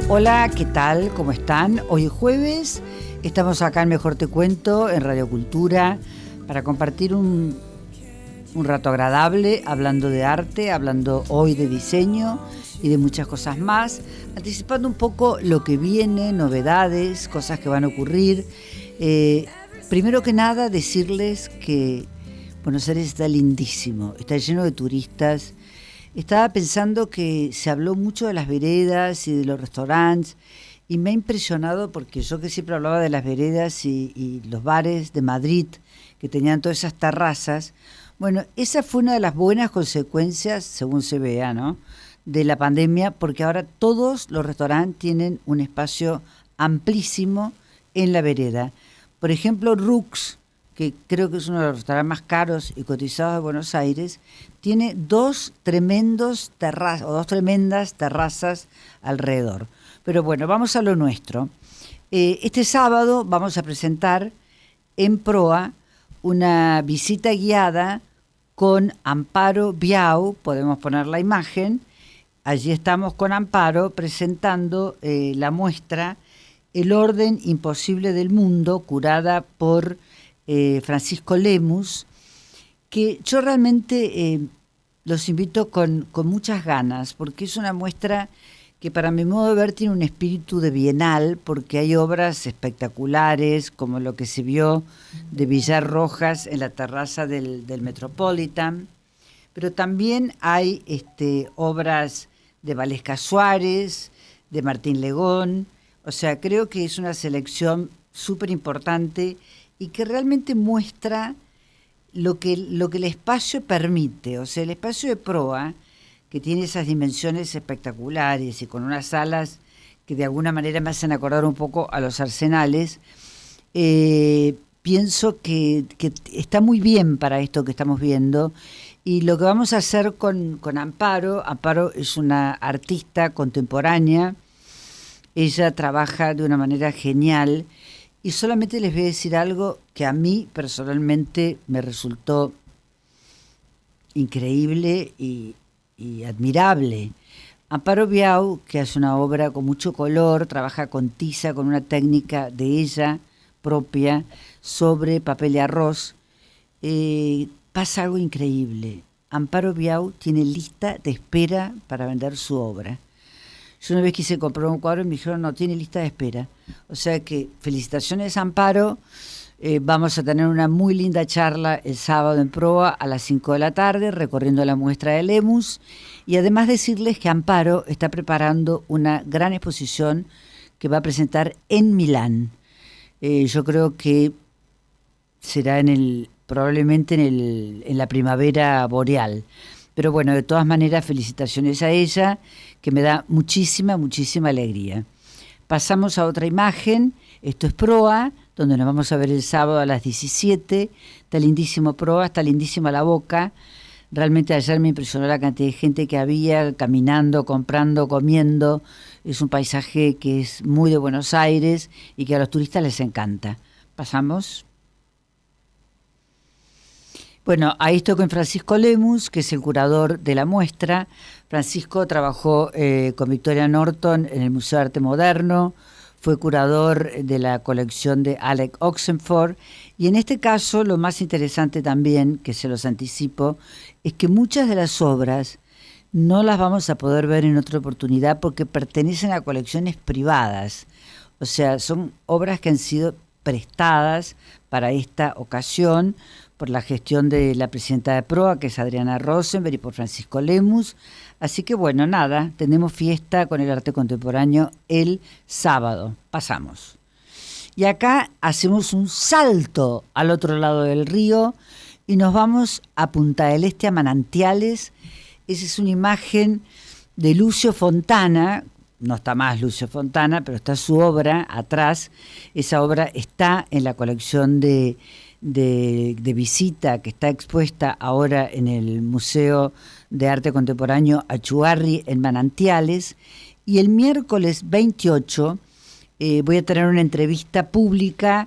Hola, ¿qué tal? ¿Cómo están? Hoy es jueves, estamos acá en Mejor Te Cuento, en Radio Cultura, para compartir un rato agradable, hablando de arte, hablando hoy de diseño y de muchas cosas más, anticipando un poco lo que viene, novedades, cosas que van a ocurrir. Primero que nada, decirles que Buenos Aires está lindísimo, está lleno de turistas. Estaba pensando que se habló mucho de las veredas y de los restaurantes y me ha impresionado porque yo que siempre hablaba de las veredas y los bares de Madrid que tenían todas esas terrazas. Bueno, esa fue una de las buenas consecuencias, según se vea, ¿no?, de la pandemia, porque ahora todos los restaurantes tienen un espacio amplísimo en la vereda. Por ejemplo, Rux, que creo que es uno de los restaurantes más caros y cotizados de Buenos Aires, tiene dos tremendas terrazas alrededor. Pero bueno, vamos a lo nuestro. Este sábado vamos a presentar en Proa una visita guiada con Amparo Biau, podemos poner la imagen. Allí estamos con Amparo presentando la muestra El orden imposible del mundo, curada por Francisco Lemus, que yo realmente los invito con muchas ganas, porque es una muestra que para mi modo de ver tiene un espíritu de bienal, porque hay obras espectaculares, como lo que se vio de Villar Rojas en la terraza del Metropolitan, pero también hay obras de Valesca Suárez, de Martín Legón. O sea, creo que es una selección súper importante y que realmente muestra lo que el espacio permite. O sea, el espacio de Proa, que tiene esas dimensiones espectaculares y con unas salas que de alguna manera me hacen acordar un poco a los Arsenales, pienso que está muy bien para esto que estamos viendo. Y lo que vamos a hacer con Amparo es una artista contemporánea, ella trabaja de una manera genial. Y solamente les voy a decir algo que a mí personalmente me resultó increíble y admirable. Amparo Biau, que hace una obra con mucho color, trabaja con tiza, con una técnica de ella propia, sobre papel de arroz, pasa algo increíble. Amparo Biau tiene lista de espera para vender su obra. Yo una vez quise comprar un cuadro y me dijeron, no, tiene lista de espera. O sea que felicitaciones, Amparo. Vamos a tener una muy linda charla el sábado en Proa a las 5 de la tarde, recorriendo la muestra de Lemus. Y además decirles que Amparo está preparando una gran exposición que va a presentar en Milán. Yo creo que será probablemente en la primavera boreal. Pero bueno, de todas maneras, felicitaciones a ella, que me da muchísima, muchísima alegría. Pasamos a otra imagen. Esto es Proa, donde nos vamos a ver el sábado a las 17. Está lindísimo Proa, está lindísima la Boca. Realmente ayer me impresionó la cantidad de gente que había, caminando, comprando, comiendo. Es un paisaje que es muy de Buenos Aires y que a los turistas les encanta. Pasamos. Bueno, ahí estoy con Francisco Lemus, que es el curador de la muestra. Francisco trabajó con Victoria Norton en el Museo de Arte Moderno, fue curador de la colección de Alec Oxenford, y en este caso lo más interesante también, que se los anticipo, es que muchas de las obras no las vamos a poder ver en otra oportunidad porque pertenecen a colecciones privadas. O sea, son obras que han sido prestadas para esta ocasión por la gestión de la presidenta de Proa, que es Adriana Rosenberg, y por Francisco Lemus. Así que bueno, nada, tenemos fiesta con el arte contemporáneo el sábado. Pasamos. Y acá hacemos un salto al otro lado del río y nos vamos a Punta del Este, a Manantiales. Esa es una imagen de Lucio Fontana. No está más Lucio Fontana, pero está su obra atrás. Esa obra está en la colección de visita que está expuesta ahora en el Museo de Arte Contemporáneo Achugarri en Manantiales. Y el miércoles 28 voy a tener una entrevista pública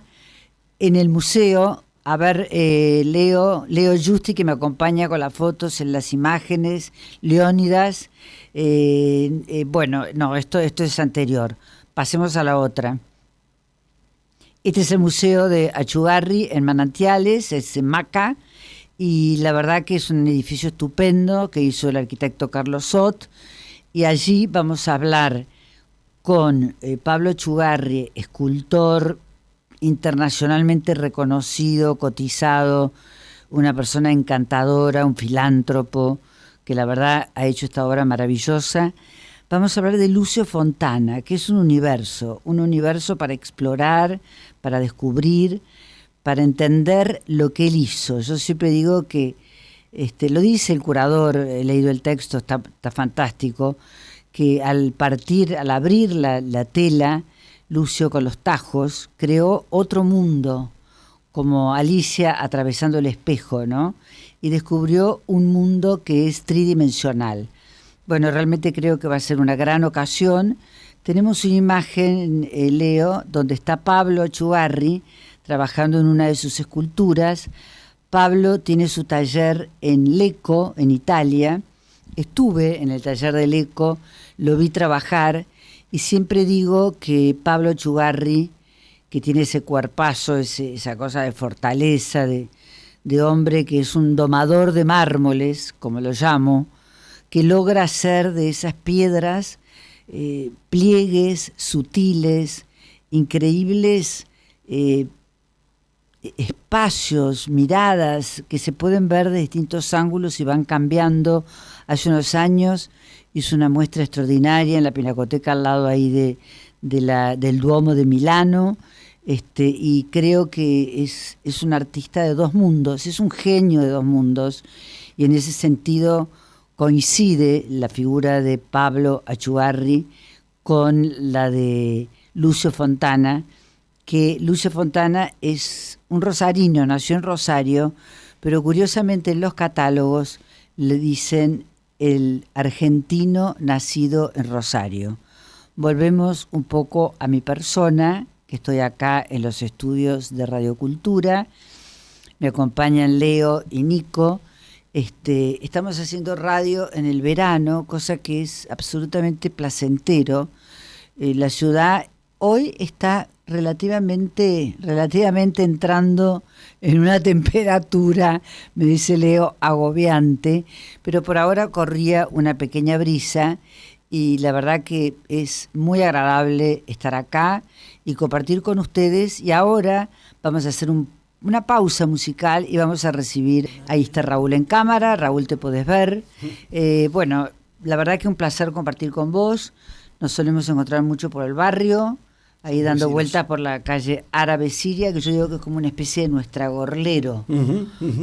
en el museo A ver, Leo Justi, que me acompaña con las fotos en las imágenes, Leónidas. Bueno, no, esto es anterior. Pasemos a la otra. Este es el Museo de Achugarri en Manantiales, es en Maca, y la verdad que es un edificio estupendo que hizo el arquitecto Carlos Sot, y allí vamos a hablar con Pablo Achugarri, escultor internacionalmente reconocido, cotizado, una persona encantadora, un filántropo, que la verdad ha hecho esta obra maravillosa. Vamos a hablar de Lucio Fontana, que es un universo para explorar, para descubrir, para entender lo que él hizo. Yo siempre digo que, lo dice el curador, he leído el texto, está fantástico, que al abrir la tela, Lucio con los tajos creó otro mundo, como Alicia atravesando el espejo, ¿no? Y descubrió un mundo que es tridimensional. Bueno, realmente creo que va a ser una gran ocasión. Tenemos una imagen, Leo, donde está Pablo Achugarri trabajando en una de sus esculturas. Pablo tiene su taller en Lecco, en Italia. Estuve en el taller de Lecco, lo vi trabajar y siempre digo que Pablo Achugarri, que tiene ese cuerpazo, esa cosa de fortaleza, de hombre que es un domador de mármoles, como lo llamo, que logra hacer de esas piedras pliegues sutiles, increíbles espacios, miradas que se pueden ver de distintos ángulos y van cambiando. Hace unos años hizo una muestra extraordinaria en la Pinacoteca al lado ahí del Duomo de Milano, y creo que es un artista de dos mundos, es un genio de dos mundos, y en ese sentido coincide la figura de Pablo Achugarri con la de Lucio Fontana, que Lucio Fontana es un rosarino, nació en Rosario, pero curiosamente en los catálogos le dicen el argentino nacido en Rosario. Volvemos un poco a mi persona, que estoy acá en los estudios de Radio Cultura. Me acompañan Leo y Nico. Estamos haciendo radio en el verano, cosa que es absolutamente placentero. La ciudad hoy está relativamente entrando en una temperatura, me dice Leo, agobiante, pero por ahora corría una pequeña brisa y la verdad que es muy agradable estar acá y compartir con ustedes. Y ahora vamos a hacer una pausa musical y vamos a recibir, ahí está Raúl en cámara. Raúl, te podés ver. Bueno, la verdad que un placer compartir con vos. Nos solemos encontrar mucho por el barrio, ahí dando vueltas por la calle Árabe Siria, que yo digo que es como una especie de Nuestra Gorlero,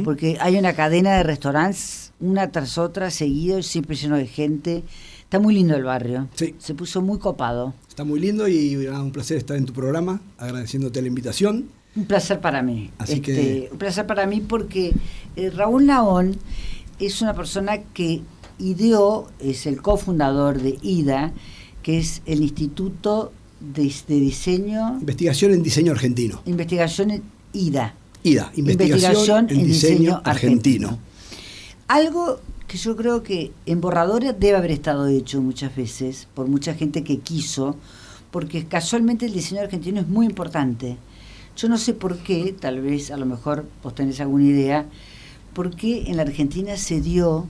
porque hay una cadena de restaurantes, una tras otra, seguidos, siempre lleno de gente. Está muy lindo el barrio, sí. Se puso muy copado. Está muy lindo y un placer estar en tu programa, agradeciéndote la invitación. Un placer para mí. Así que... Un placer para mí porque Raúl Naón es una persona que ideó, es el cofundador de IDA, que es el Instituto de Diseño... Investigación en Diseño Argentino. Investigación en IDA. IDA, Investigación en Diseño Argentino. Algo que yo creo que en borradores debe haber estado hecho muchas veces por mucha gente que quiso, porque casualmente el diseño argentino es muy importante. Yo no sé por qué, tal vez a lo mejor vos tenés alguna idea, por qué en la Argentina se dio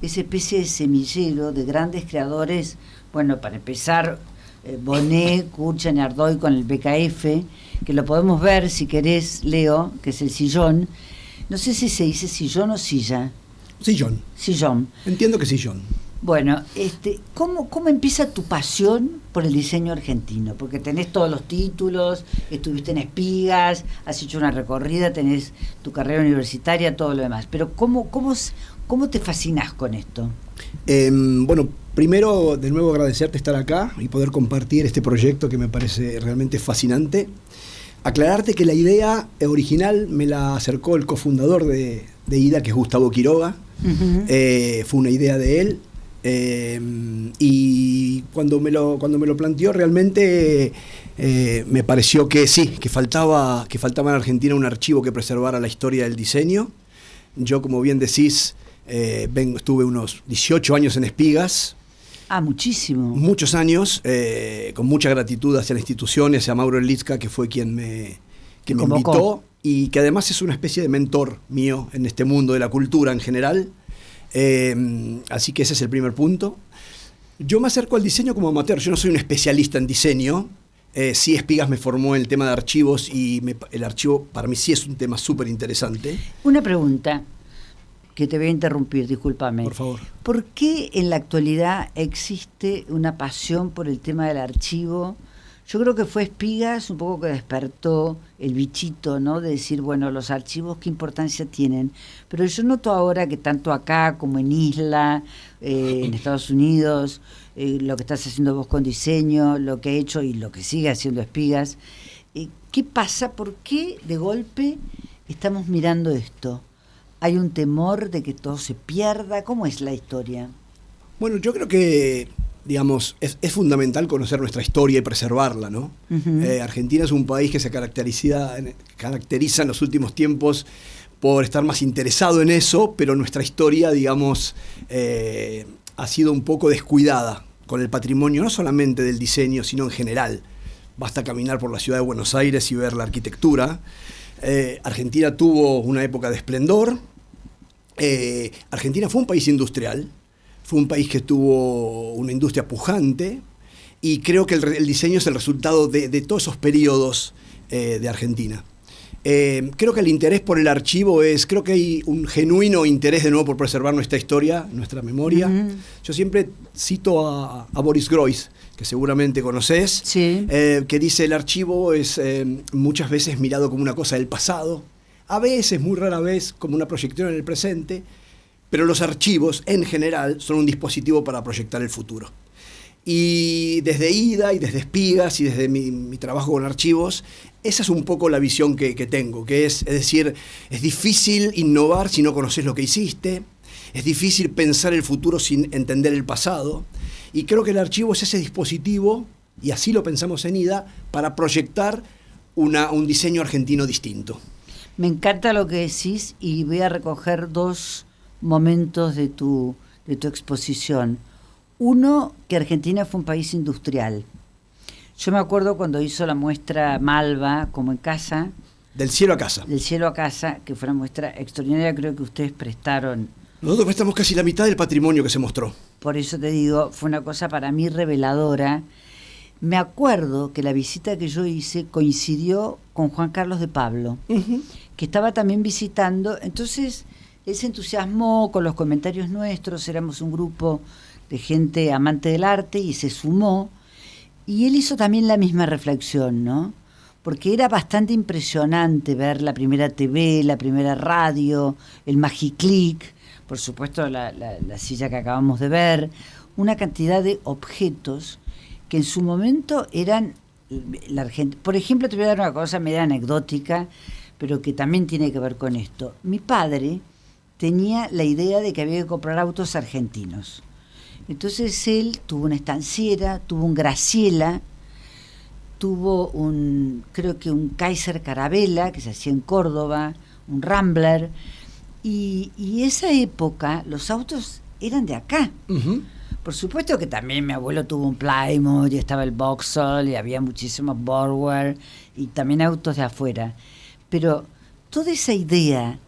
esa especie de semillero de grandes creadores. Bueno, para empezar, Bonet, Kurchan y Ardoy con el BKF, que lo podemos ver si querés, Leo, que es el sillón. No sé si se dice sillón o silla. Sillón. Sillón. Entiendo que sillón. Bueno, ¿cómo empieza tu pasión por el diseño argentino? Porque tenés todos los títulos, estuviste en Espigas, has hecho una recorrida, tenés tu carrera universitaria, todo lo demás. Pero ¿cómo te fascinás con esto? Bueno, primero, de nuevo agradecerte estar acá y poder compartir este proyecto que me parece realmente fascinante. Aclararte que la idea original me la acercó el cofundador de IDA, que es Gustavo Quiroga. Fue una idea de él. Y cuando me lo planteó realmente me pareció que sí, que faltaba en Argentina un archivo que preservara la historia del diseño. Yo, como bien decís, estuve unos 18 años en Espigas. Ah, muchísimo. Muchos años, con mucha gratitud hacia la institución y hacia Mauro Elitzka, que fue quien me invitó, y que además es una especie de mentor mío en este mundo de la cultura en general. Así que ese es el primer punto. Yo me acerco al diseño como amateur, yo no soy un especialista en diseño. Sí, Espigas me formó en el tema de archivos y el archivo para mí sí es un tema súper interesante. Una pregunta que te voy a interrumpir, discúlpame. Por favor. ¿Por qué en la actualidad existe una pasión por el tema del archivo? Yo creo que fue Espigas un poco que despertó el bichito, ¿no? De decir, bueno, los archivos, ¿qué importancia tienen? Pero yo noto ahora que tanto acá como en Isla, en Estados Unidos, lo que estás haciendo vos con diseño, lo que ha hecho y lo que sigue haciendo Espigas, ¿qué pasa? ¿Por qué de golpe estamos mirando esto? ¿Hay un temor de que todo se pierda? ¿Cómo es la historia? Bueno, yo creo que, digamos, es fundamental conocer nuestra historia y preservarla, ¿no? Uh-huh. Argentina es un país que se caracteriza en los últimos tiempos por estar más interesado en eso, pero nuestra historia, digamos, ha sido un poco descuidada con el patrimonio, no solamente del diseño, sino en general. Basta caminar por la ciudad de Buenos Aires y ver la arquitectura. Argentina tuvo una época de esplendor. Argentina fue un país industrial, fue un país que tuvo una industria pujante, y creo que el diseño es el resultado de todos esos periodos de Argentina. Creo que el interés por el archivo creo que hay un genuino interés de nuevo por preservar nuestra historia, nuestra memoria. Uh-huh. Yo siempre cito a Boris Groys, que seguramente conocés, sí. Que dice: el archivo es muchas veces mirado como una cosa del pasado, a veces, muy rara vez, como una proyección en el presente, pero los archivos en general son un dispositivo para proyectar el futuro. Y desde IDA y desde Espigas y desde mi trabajo con archivos, esa es un poco la visión que tengo, que es decir, es difícil innovar si no conoces lo que hiciste, es difícil pensar el futuro sin entender el pasado, y creo que el archivo es ese dispositivo, y así lo pensamos en IDA, para proyectar un diseño argentino distinto. Me encanta lo que decís y voy a recoger dos momentos de tu exposición. Uno, que Argentina fue un país industrial. Yo me acuerdo cuando hizo la muestra Malva, como en casa. Del cielo a casa. Del cielo a casa, que fue una muestra extraordinaria, creo que ustedes prestaron. Nosotros prestamos casi la mitad del patrimonio que se mostró. Por eso te digo, fue una cosa para mí reveladora. Me acuerdo que la visita que yo hice coincidió con Juan Carlos de Pablo, uh-huh, que estaba también visitando. Entonces, él se entusiasmó con los comentarios nuestros, éramos un grupo de gente amante del arte y se sumó, y él hizo también la misma reflexión, ¿no? Porque era bastante impresionante ver la primera TV, la primera radio, el Magiclick, por supuesto la silla que acabamos de ver, una cantidad de objetos que en su momento eran la Argentina. Por ejemplo, te voy a dar una cosa media anecdótica, pero que también tiene que ver con esto. Mi padre tenía la idea de que había que comprar autos argentinos. Entonces él tuvo una estanciera, tuvo un Graciela, tuvo creo que un Kaiser Carabela, que se hacía en Córdoba, un Rambler, y esa época los autos eran de acá. Uh-huh. Por supuesto que también mi abuelo tuvo un Plymouth, y estaba el Vauxhall, y había muchísimos Borgward, y también autos de afuera. Pero toda esa idea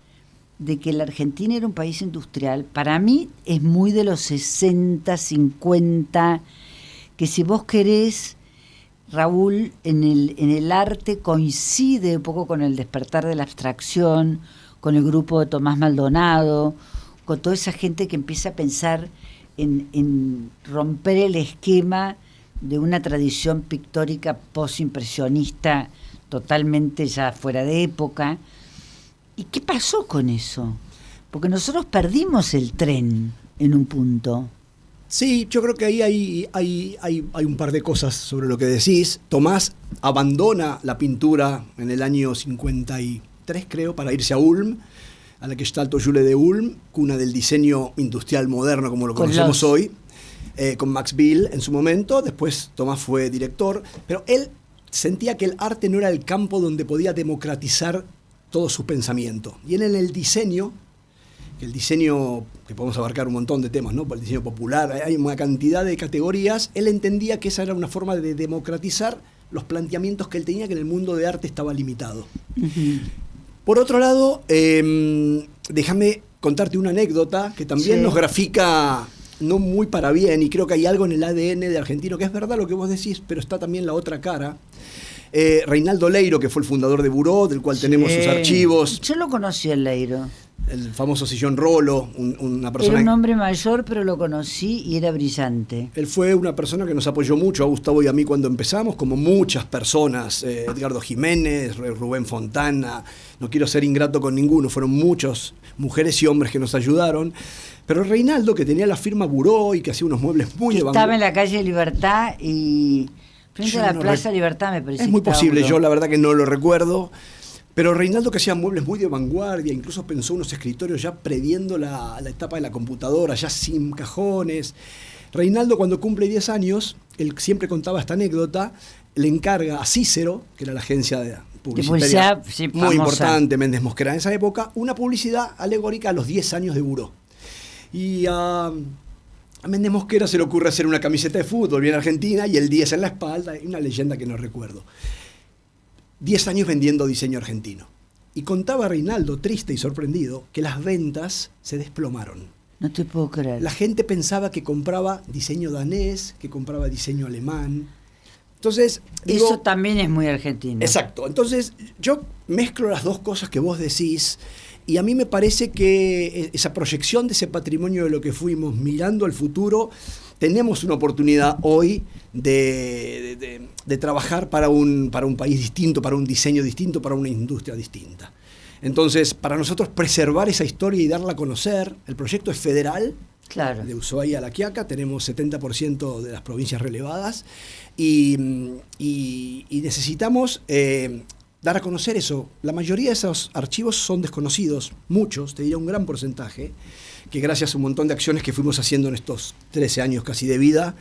de que la Argentina era un país industrial, para mí es muy de los 60, 50, que si vos querés, Raúl, en el arte coincide un poco con el despertar de la abstracción, con el grupo de Tomás Maldonado, con toda esa gente que empieza a pensar en romper el esquema de una tradición pictórica posimpresionista totalmente ya fuera de época. ¿Y qué pasó con eso? Porque nosotros perdimos el tren en un punto. Sí, yo creo que ahí hay un par de cosas sobre lo que decís. Tomás abandona la pintura en el año 53, creo, para irse a Ulm, a la Gestalt Hochschule de Ulm, cuna del diseño industrial moderno como lo conocemos hoy. con Max Bill en su momento, después Tomás fue director, pero él sentía que el arte no era el campo donde podía democratizar todo su pensamiento. Y él en el diseño, que podemos abarcar un montón de temas, ¿no? Por el diseño popular, hay una cantidad de categorías, él entendía que esa era una forma de democratizar los planteamientos que él tenía, que en el mundo de arte estaba limitado. Uh-huh. Por otro lado, déjame contarte una anécdota que también nos grafica no muy para bien, y creo que hay algo en el ADN de argentino, que es verdad lo que vos decís, pero está también la otra cara. Reinaldo Leiro, que fue el fundador de Buró, del cual tenemos sus archivos. Yo lo conocí el Leiro. El famoso sillón Rolo, una persona... Era un hombre mayor, pero lo conocí y era brillante. Él fue una persona que nos apoyó mucho a Gustavo y a mí cuando empezamos, como muchas personas, Edgardo Jiménez, Rubén Fontana, no quiero ser ingrato con ninguno, fueron muchos mujeres y hombres que nos ayudaron. Pero Reinaldo, que tenía la firma Buró y que hacía unos muebles muy de vanguardia. Estaba en la calle Libertad y frente a la Plaza Libertad, me parece. Es muy posible, yo la verdad que no lo recuerdo. Pero Reinaldo, que hacía muebles muy de vanguardia, incluso pensó unos escritorios ya previendo la etapa de la computadora, ya sin cajones. Reinaldo, cuando cumple 10 años, él siempre contaba esta anécdota, le encarga a Cícero, que era la agencia de publicidad muy importante, Méndez Mosquera en esa época, una publicidad alegórica a los 10 años de Buró. Y a Méndez Mosquera se le ocurre hacer una camiseta de fútbol bien argentina y el 10 en la espalda, y una leyenda que no recuerdo. 10 años vendiendo diseño argentino. Y contaba Reinaldo, triste y sorprendido, que las ventas se desplomaron. No te puedo creer. La gente pensaba que compraba diseño danés, que compraba diseño alemán. Entonces, eso también es muy argentino. Exacto. Entonces, yo mezclo las dos cosas que vos decís. Y a mí me parece que esa proyección de ese patrimonio de lo que fuimos mirando al futuro, tenemos una oportunidad hoy de trabajar para un país distinto, para un diseño distinto, para una industria distinta. Entonces, para nosotros preservar esa historia y darla a conocer, el proyecto es federal. Claro. De Ushuaia a La Quiaca, tenemos 70% de las provincias relevadas y necesitamos dar a conocer eso. La mayoría de esos archivos son desconocidos, muchos, te diría un gran porcentaje, que gracias a un montón de acciones que fuimos haciendo en estos 13 años casi de vida,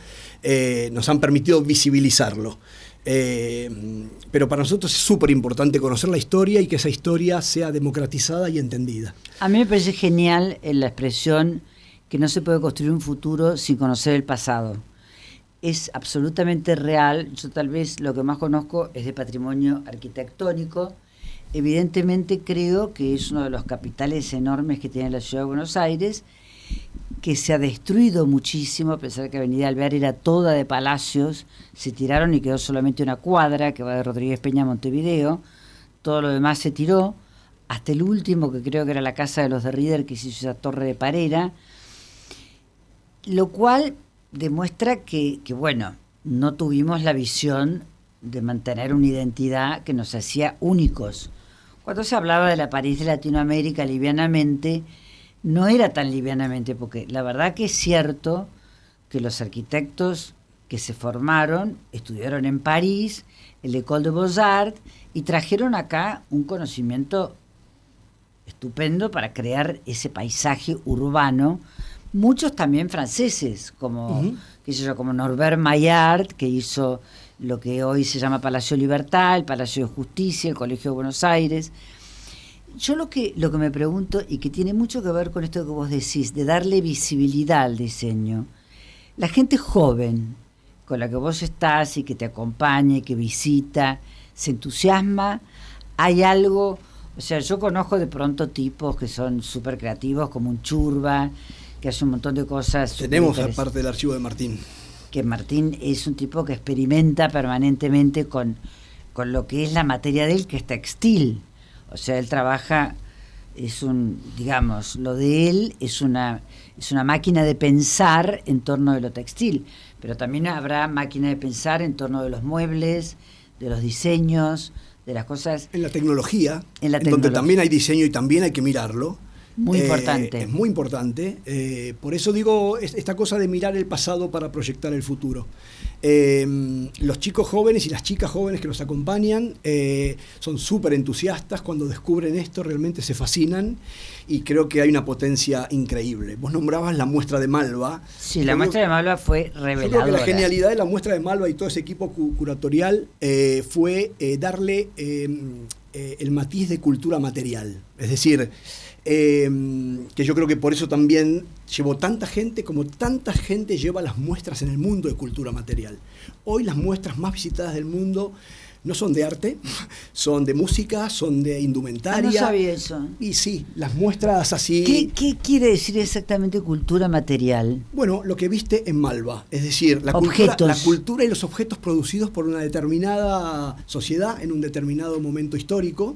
nos han permitido visibilizarlo. Pero para nosotros es súper importante conocer la historia y que esa historia sea democratizada y entendida. A mí me parece genial la expresión que no se puede construir un futuro sin conocer el pasado. Es absolutamente real. Yo tal vez lo que más conozco es de patrimonio arquitectónico. Evidentemente creo que es uno de los capitales enormes que tiene la ciudad de Buenos Aires, que se ha destruido muchísimo, a pesar de que Avenida Alvear era toda de palacios, se tiraron y quedó solamente una cuadra que va de Rodríguez Peña a Montevideo, todo lo demás se tiró, hasta el último, que creo que era la casa de los de Rieder, que se hizo esa torre de Parera, lo cual demuestra que bueno, no tuvimos la visión de mantener una identidad que nos hacía únicos. Cuando se hablaba de la París de Latinoamérica livianamente, no era tan livianamente, porque la verdad que es cierto que los arquitectos que se formaron estudiaron en París, el École de Beaux-Arts, y trajeron acá un conocimiento estupendo para crear ese paisaje urbano. Muchos también franceses, como, qué sé yo, como Norbert Maillard, que hizo lo que hoy se llama Palacio Libertad, el Palacio de Justicia, el Colegio de Buenos Aires. Yo lo que me pregunto, y que tiene mucho que ver con esto que vos decís, de darle visibilidad al diseño, la gente joven con la que vos estás y que te acompaña y que visita, ¿se entusiasma? ¿Hay algo? O sea, yo conozco de pronto tipos que son súper creativos, como un Churba, que hace un montón de cosas. Tenemos aparte del archivo de Martín. Que Martín es un tipo que experimenta permanentemente con lo que es la materia de él, que es textil. O sea, él trabaja, digamos, lo de él es una máquina de pensar en torno de lo textil, pero también habrá máquina de pensar en torno de los muebles, de los diseños, de las cosas. En la tecnología, donde también hay diseño y también hay que mirarlo. Muy importante. Es muy importante. Por eso digo esta cosa de mirar el pasado para proyectar el futuro. Los chicos jóvenes y las chicas jóvenes que los acompañan son súper entusiastas cuando descubren esto, realmente se fascinan y creo que hay una potencia increíble. Vos nombrabas la muestra de Malva. Sí, la muestra de Malva fue reveladora. Yo creo que la genialidad de la muestra de Malva y todo ese equipo curatorial fue darle el matiz de cultura material. Es decir, que yo creo que por eso también llevó tanta gente como tanta gente lleva las muestras en el mundo de cultura material. Hoy las muestras más visitadas del mundo no son de arte, son de música, son de indumentaria. No sabía eso. Y sí, las muestras así... ¿Qué quiere decir exactamente cultura material? Bueno, lo que viste en Malva, es decir, la cultura y los objetos producidos por una determinada sociedad en un determinado momento histórico.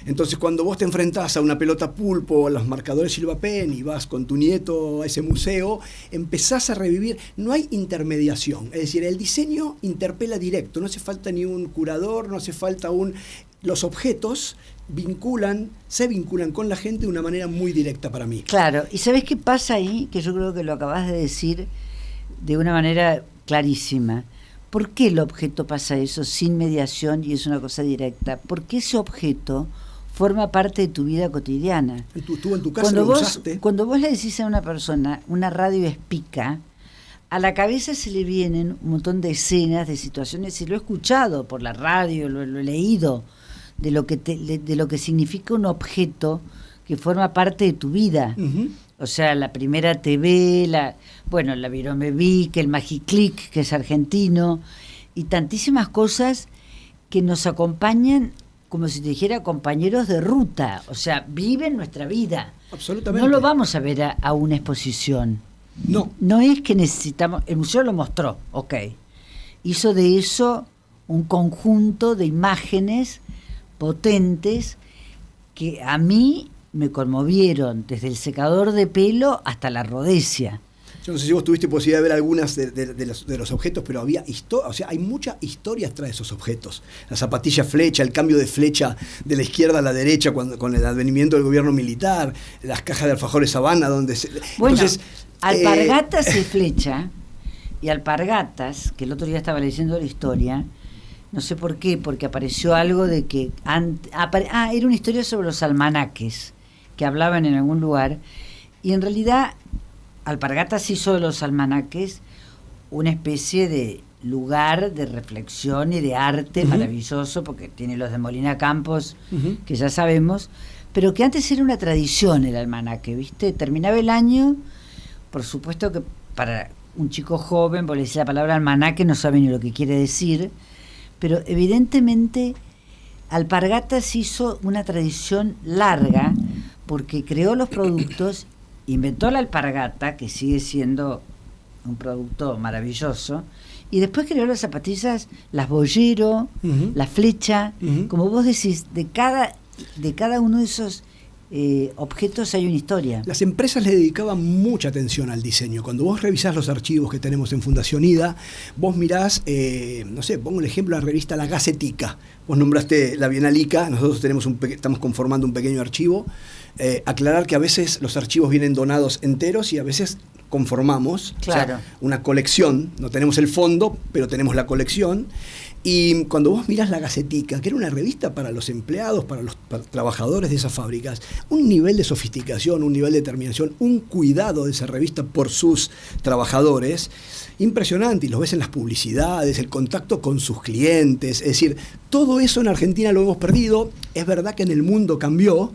Entonces, cuando vos te enfrentás a una pelota pulpo, a los marcadores Silva Pen y vas con tu nieto a ese museo, empezás a revivir. No hay intermediación. Es decir, el diseño interpela directo. No hace falta ni un curador, no hace falta los objetos se vinculan con la gente de una manera muy directa para mí. Claro. ¿Y sabés qué pasa ahí? Que yo creo que lo acabás de decir de una manera clarísima. ¿Por qué el objeto pasa eso sin mediación y es una cosa directa? Porque ese objeto forma parte de tu vida cotidiana. Tú en tu casa lo usaste. Cuando vos le decís a una persona, una radio es pica, a la cabeza se le vienen un montón de escenas, de situaciones, y lo he escuchado por la radio, lo he leído, de lo que significa un objeto que forma parte de tu vida. Uh-huh. O sea, la primera TV, la Viromevic, el Magiclick, que es argentino, y tantísimas cosas que nos acompañan, como si te dijera, compañeros de ruta. O sea, viven nuestra vida. Absolutamente. No lo vamos a ver a una exposición. No. No es que necesitamos... El museo lo mostró, ok. Hizo de eso un conjunto de imágenes potentes que a mí me conmovieron, desde el secador de pelo hasta la rodesia. Yo no sé si vos tuviste posibilidad de ver algunas de los objetos, pero había hay mucha historia tras esos objetos. La zapatilla flecha, el cambio de flecha de la izquierda a la derecha con el advenimiento del gobierno militar, las cajas de alfajores Habana, donde Bueno, entonces, alpargatas y flecha, y alpargatas, que el otro día estaba leyendo la historia, no sé por qué, porque apareció algo de que... era una historia sobre los almanaques, que hablaban en algún lugar, y en realidad... Alpargatas hizo de los almanaques una especie de lugar de reflexión y de arte uh-huh. maravilloso, porque tiene los de Molina Campos, uh-huh. que ya sabemos, pero que antes era una tradición el almanaque, ¿viste? Terminaba el año, por supuesto que para un chico joven, por decir la palabra almanaque, no sabe ni lo que quiere decir, pero evidentemente Alpargatas hizo una tradición larga, porque creó los productos. Inventó la alpargata, que sigue siendo un producto maravilloso, y después creó las zapatillas, las bollero, uh-huh. la flecha, uh-huh. como vos decís, de cada uno de esos objetos hay una historia. Las empresas le dedicaban mucha atención al diseño. Cuando vos revisás los archivos que tenemos en Fundación IDA, vos mirás, no sé, pongo el ejemplo de la revista La Gacetica. Vos nombraste la Bienal ICA, nosotros estamos conformando un pequeño archivo. Aclarar que a veces los archivos vienen donados enteros y a veces conformamos, claro. O sea, una colección. No tenemos el fondo, pero tenemos la colección. Y cuando vos mirás La Gacetica, que era una revista para los empleados, para los trabajadores de esas fábricas, un nivel de sofisticación, un nivel de determinación, un cuidado de esa revista por sus trabajadores, impresionante. Y los ves en las publicidades, el contacto con sus clientes. Es decir, todo eso en Argentina lo hemos perdido. Es verdad que en el mundo cambió,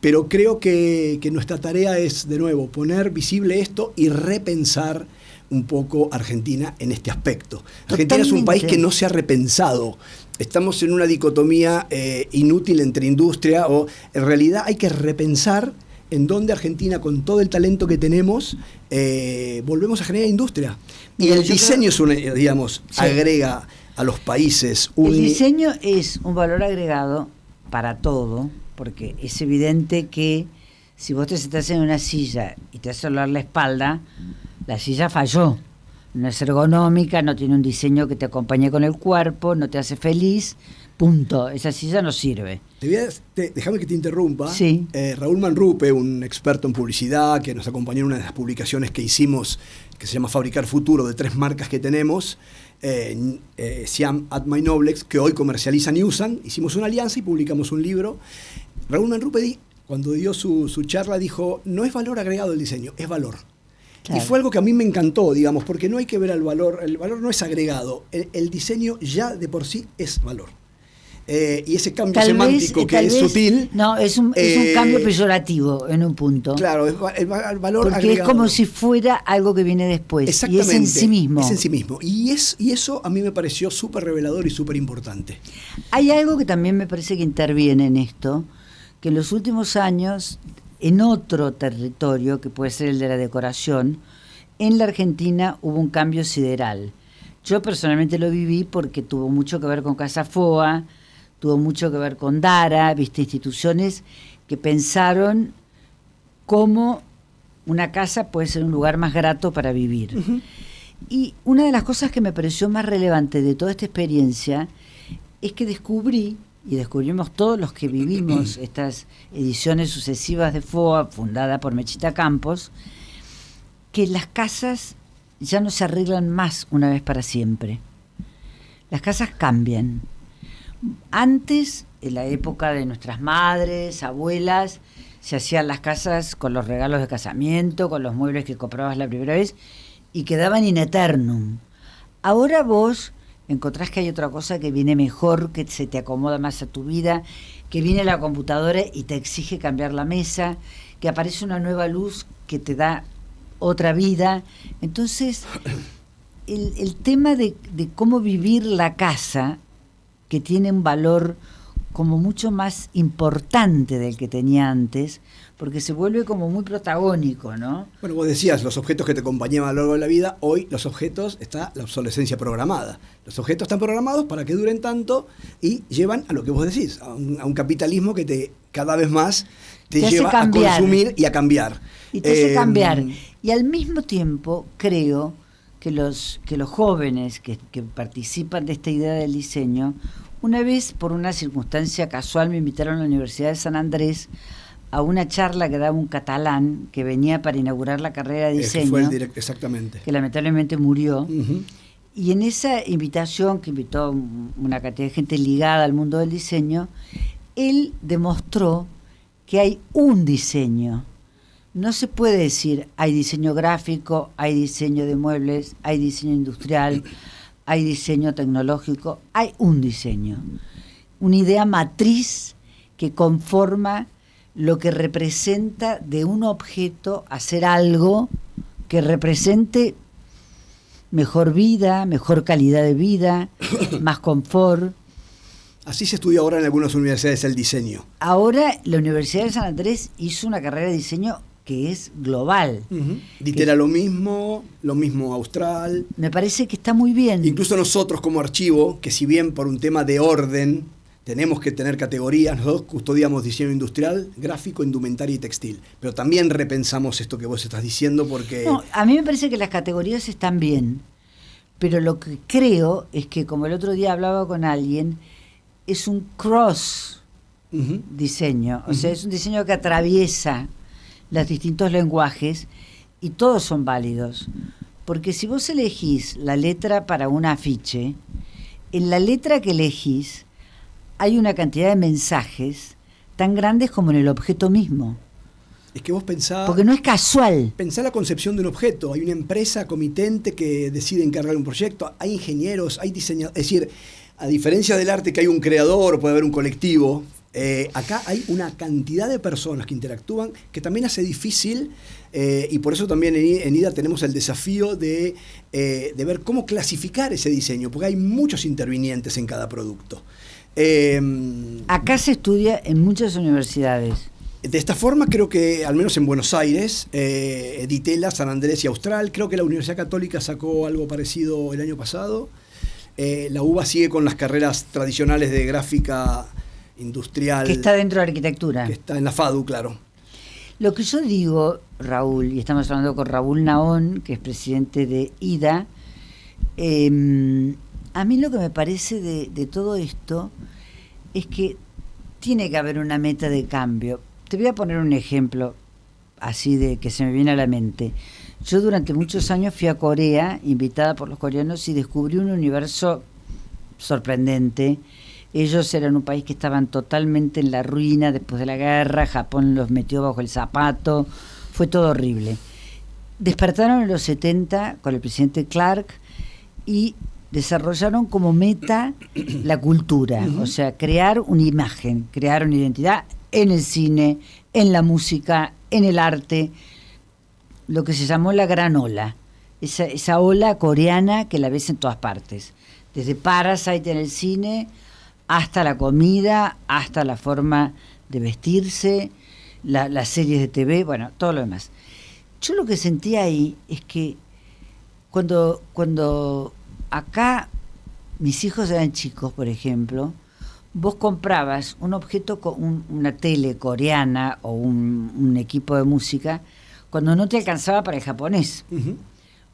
pero creo que nuestra tarea es, de nuevo, poner visible esto y repensar un poco Argentina en este aspecto. Argentina es un país que no se ha repensado. Estamos en una dicotomía inútil entre industria o... En realidad hay que repensar en dónde Argentina, con todo el talento que tenemos, volvemos a generar industria. Y el diseño es digamos, sí. agrega a los países... El diseño es un valor agregado para todo, porque es evidente que si vos te sentás en una silla y te hace doler la espalda, la silla falló, no es ergonómica, no tiene un diseño que te acompañe con el cuerpo, no te hace feliz, punto. Esa silla no sirve. Déjame que te interrumpa. Sí. Raúl Manrupe, un experto en publicidad que nos acompañó en una de las publicaciones que hicimos, que se llama Fabricar Futuro, de 3 marcas que tenemos, Siam, Atma y Noblex, que hoy comercializan y usan. Hicimos una alianza y publicamos un libro. Raúl Manrupe, cuando dio su charla, dijo, no es valor agregado el diseño, es valor. Claro. Y fue algo que a mí me encantó, digamos, porque no hay que ver el valor no es agregado, el diseño ya de por sí es valor. Y ese cambio semántico que es sutil... No, es un cambio peyorativo en un punto. Claro, el valor porque agregado. Es como si fuera algo que viene después. Exactamente. Y es en sí mismo. Es en sí mismo. Y eso a mí me pareció súper revelador y súper importante. Hay algo que también me parece que interviene en esto, que en los últimos años, en otro territorio, que puede ser el de la decoración, en la Argentina hubo un cambio sideral. Yo personalmente lo viví porque tuvo mucho que ver con Casa Foa, tuvo mucho que ver con Dara, viste, instituciones que pensaron cómo una casa puede ser un lugar más grato para vivir. Uh-huh. Y una de las cosas que me pareció más relevante de toda esta experiencia es que descubrimos todos los que vivimos estas ediciones sucesivas de FOA, fundada por Mechita Campos, que las casas ya no se arreglan más una vez para siempre. Las casas cambian. Antes, en la época de nuestras madres, abuelas, se hacían las casas con los regalos de casamiento, con los muebles que comprabas la primera vez y quedaban in eternum. Ahora vos encontrás que hay otra cosa que viene mejor, que se te acomoda más a tu vida, que viene la computadora y te exige cambiar la mesa, que aparece una nueva luz que te da otra vida. Entonces, el tema de cómo vivir la casa, que tiene un valor como mucho más importante del que tenía antes, porque se vuelve como muy protagónico, ¿no? Bueno, vos decías, los objetos que te acompañaban a lo largo de la vida, hoy los objetos, está la obsolescencia programada. Los objetos están programados para que duren tanto y llevan a lo que vos decís, a un capitalismo que cada vez más te lleva a consumir y a cambiar. Y te hace cambiar. Y al mismo tiempo creo que los jóvenes que participan de esta idea del diseño, una vez por una circunstancia casual me invitaron a la Universidad de San Andrés a una charla que daba un catalán que venía para inaugurar la carrera de diseño, exactamente, que lamentablemente murió. Uh-huh. Y en esa invitación, que invitó una cantidad de gente ligada al mundo del diseño, él demostró que hay un diseño. No se puede decir hay diseño gráfico, hay diseño de muebles, hay diseño industrial, hay diseño tecnológico, hay un diseño. Una idea matriz que conforma lo que representa de un objeto hacer algo que represente mejor vida, mejor calidad de vida, más confort. Así se estudia ahora en algunas universidades el diseño. Ahora la Universidad de San Andrés hizo una carrera de diseño que es global. Uh-huh. Ditela lo mismo Austral. Me parece que está muy bien. Incluso nosotros como archivo, que si bien por un tema de orden tenemos que tener categorías, nosotros custodiamos diseño industrial, gráfico, indumentaria y textil. Pero también repensamos esto que vos estás diciendo porque... No, a mí me parece que las categorías están bien, pero lo que creo es que, como el otro día hablaba con alguien, es un cross uh-huh. diseño. O uh-huh. sea, es un diseño que atraviesa los distintos lenguajes y todos son válidos. Porque si vos elegís la letra para un afiche, en la letra que elegís hay una cantidad de mensajes tan grandes como en el objeto mismo. Es que vos pensás... Porque no es casual. Pensá la concepción de un objeto. Hay una empresa comitente que decide encargar un proyecto, hay ingenieros, hay diseñadores. Es decir, a diferencia del arte que hay un creador, puede haber un colectivo, acá hay una cantidad de personas que interactúan que también hace difícil, y por eso también en IDA tenemos el desafío de ver cómo clasificar ese diseño, porque hay muchos intervinientes en cada producto. Acá se estudia en muchas universidades. De esta forma creo que, al menos en Buenos Aires, Ditela, San Andrés y Austral, creo que la Universidad Católica sacó algo parecido el año pasado. La UBA sigue con las carreras tradicionales de gráfica industrial. Que está dentro de arquitectura. Que está en la FADU, claro. Lo que yo digo, Raúl, y estamos hablando con Raúl Naón, que es presidente de IDA, A mí lo que me parece de todo esto es que tiene que haber una meta de cambio. Te voy a poner un ejemplo así de que se me viene a la mente. Yo durante muchos años fui a Corea, invitada por los coreanos, y descubrí un universo sorprendente. Ellos eran un país que estaban totalmente en la ruina después de la guerra, Japón los metió bajo el zapato, fue todo horrible. Despertaron en los 70 con el presidente Clark y desarrollaron como meta la cultura, o sea, crear una imagen, crear una identidad en el cine, en la música, en el arte, lo que se llamó la gran ola, esa ola coreana que la ves en todas partes, desde Parasite en el cine, hasta la comida, hasta la forma de vestirse, las series de TV, bueno, todo lo demás. Yo lo que sentí ahí es que cuando acá mis hijos eran chicos, por ejemplo, vos comprabas un objeto, una tele coreana o un equipo de música, cuando no te alcanzaba para el japonés. Uh-huh.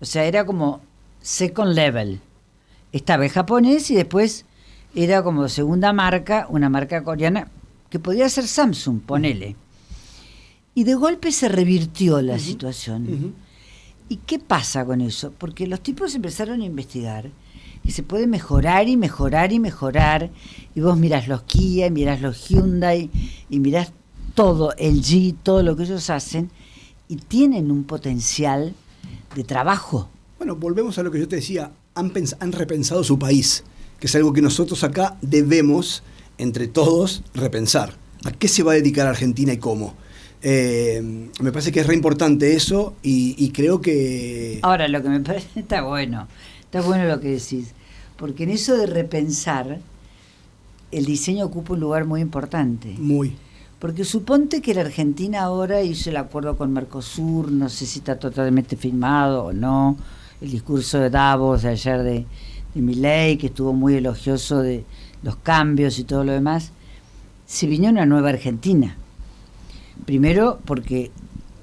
O sea, era como second level. Estaba el japonés y después era como segunda marca, una marca coreana, que podía ser Samsung, ponele. Y de golpe se revirtió la situación. Uh-huh. ¿Y qué pasa con eso? Porque los tipos empezaron a investigar que se puede mejorar y mejorar y mejorar, y vos mirás los Kia, mirás los Hyundai, y mirás todo, el G, todo lo que ellos hacen, y tienen un potencial de trabajo. Bueno, volvemos a lo que yo te decía, han repensado su país, que es algo que nosotros acá debemos, entre todos, repensar. ¿A qué se va a dedicar Argentina y cómo? Me parece que es re importante eso y creo que... Ahora, lo que me parece está bueno lo que decís, porque en eso de repensar, el diseño ocupa un lugar muy importante. Muy. Porque suponte que la Argentina ahora hizo el acuerdo con Mercosur, no sé si está totalmente firmado o no, el discurso de Davos de ayer de Milei, que estuvo muy elogioso de los cambios y todo lo demás, se vino una nueva Argentina. Primero porque